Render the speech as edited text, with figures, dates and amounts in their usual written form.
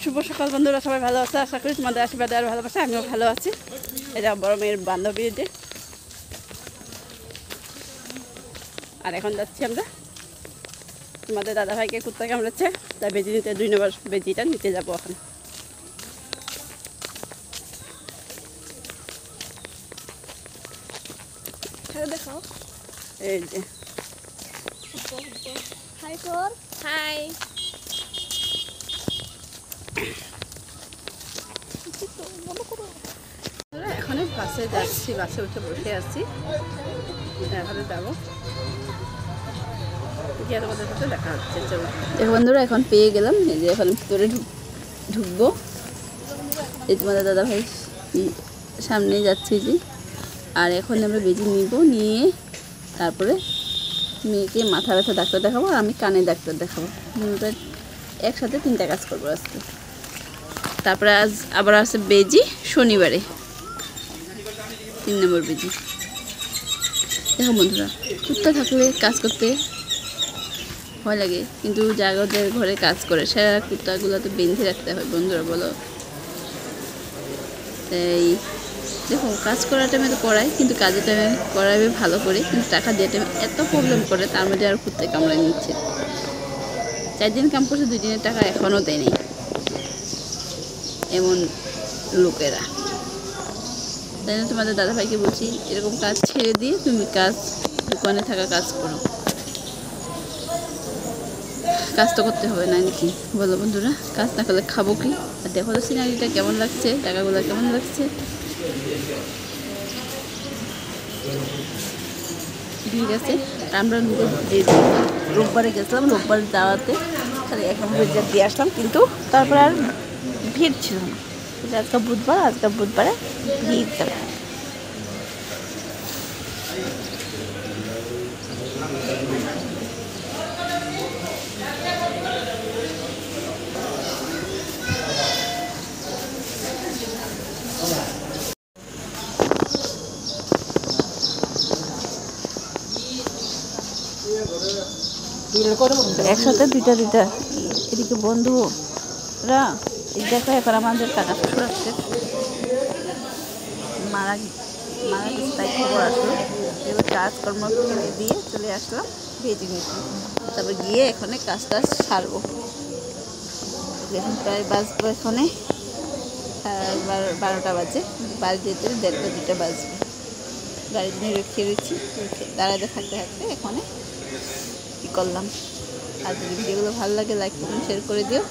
শুভ সকাল বন্ধুরা, সবাই ভালো আছে আশা করি। তোমাদের আশীর্বাদে আর ভালোবাসা আমিও ভালো আছি। এটা বড় মেয়ের বান্ধবী যে, আর এখন যাচ্ছি আমরা তোমাদের দাদাভাইকে কুত্তা কামড়েছে, তাই বেজি নিতে 2 নম্বর বেজিটা নিতে যাবো এখন। দেখাও এই যে হাই কর, হাই। এখন বাসে যাচ্ছি, বাসে উঠে বসে আছি, এখানে যাবো গিয়ে তোমাদের সাথে দেখা হচ্ছে। চলো দেখো বন্ধুরা, এখন পেয়ে গেলাম, এই যে এখন ভিতরে ঢুকবো। এই তোমাদের দাদাভাই সামনে যাচ্ছি যে, আর এখন আমরা বেজি নিব, নিয়ে তারপরে মেয়েকে মাথা ব্যথা ডাক্তার দেখাবো আর আমি কানে ডাক্তার দেখাবো। একসাথে 3টা কাজ করবো আজকে। তারপরে আবার আছে বেজি শনিবারে, 3 নম্বর বেজি। দেখো বন্ধুরা, কুত্তা থাকলে কাজ করতে ভয় লাগে, কিন্তু যাদের ঘরে কাজ করে সেরা কুত্তাগুলো তো বেঁধে রাখতে হয় বন্ধুরা, বলো। তাই দেখো, কাজ করার টাইমে তো করাই, কিন্তু কাজের টাইমে করাবে ভালো করে, কিন্তু টাকা দিয়ে টাইমে এত প্রবলেম করে, তার মধ্যে আর কুত্তে কামড়ে নিচ্ছে। 4 দিন কাম করছে, 2 দিনের টাকা এখনও দেয়নি, এমন লোকেরা। তাই না তোমাদের দাদাভাইকে বলছি, এরকম কাজ ছেড়ে দিয়ে তুমি দোকানে থাকা কাজ করো, কাজ তো করতে হবে না নাকি বলো বন্ধুরা? কাজ না করলে খাবো কি? আর দেখো তো সিনারিটা কেমন লাগছে, টাকাগুলো কেমন লাগছে। ভিড় আছে। আর আমরা রোববারে গেছিলাম, রোববার দাওয়াতে খালি 1 নম্বর বেজি দিয়ে আসলাম, কিন্তু তারপরে আর ভিড় ছিল না। আজকে বুধবারে ভিড় ছিল। একসাথে দুইটা এদিকে বন্ধুরা দেখো, এখন আমাদের কাকা শ্বশুর আসছে, মারা গেছে, তাই খবর আসলো। এবার কাজকর্ম দিয়ে চলে আসলাম ভেজে নিতে, তারপর গিয়ে এখানে কাজটা সারবো। এখন প্রায় বাজবো, এখানে 12টা বাজে, বাড়ি যেতে 1:30-2টা বাজবে। গাড়ির জন্য রেখে রয়েছি, দাঁড়াতে থাকতে এখানে কী করলাম। আর যদি ভিডিওগুলো ভালো লাগে, লাইক কমেন্ট শেয়ার করে দিও।